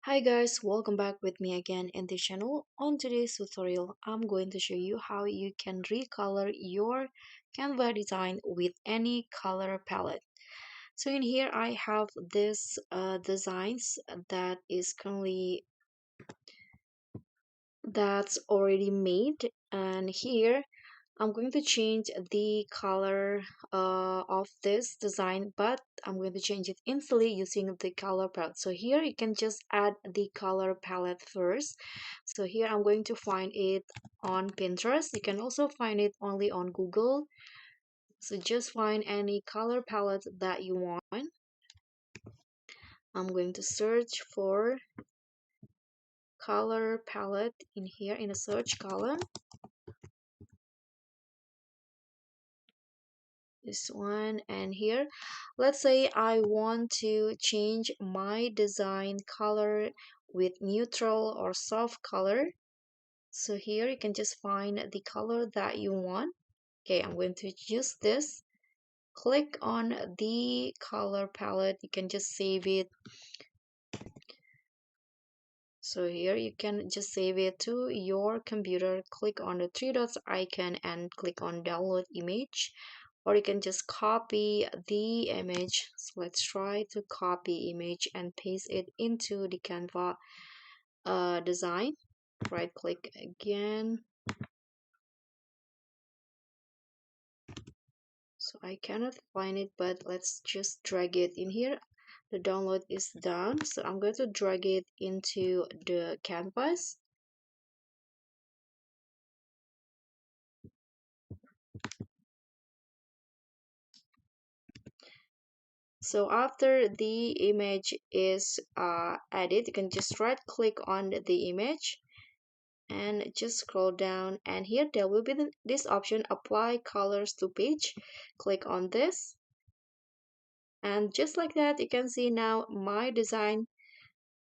Hi guys, welcome back with me again in the channel. On today's tutorial, I'm going to show you how you can recolor your Canva design with any color palette. So in here I have this designs that is currently that's already made, and here I'm going to change the color of this design, but I'm going to change it instantly using the color palette. So here you can just add the color palette first. So here I'm going to find it on Pinterest. You can also find it only on Google. So just find any color palette that you want. I'm going to search for color palette in here in the search column. This one, and here let's say I want to change my design color with neutral or soft color. So here you can just find the color that you want. Okay, I'm going to use this. Click on the color palette. You can just save it. So here you can just save it to your computer. Click on the three dots icon and click on download image, or you can just copy the image. So let's try to copy image and paste it into the Canva design. Right click again. So I cannot find it, but let's just drag it in here. The download is done, so I'm going to drag it into the canvas. So after the image is added, you can just right click on the image and just scroll down, and here there will be this option, apply colors to page. Click on this, and just like that you can see now my design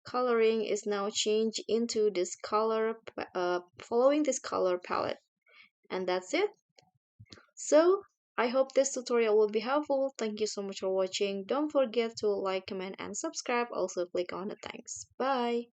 coloring is now changed into this color following this color palette. And that's it. So I hope this tutorial will be helpful. Thank you so much for watching. Don't forget to like, comment, and subscribe. Also click on the thanks. Bye.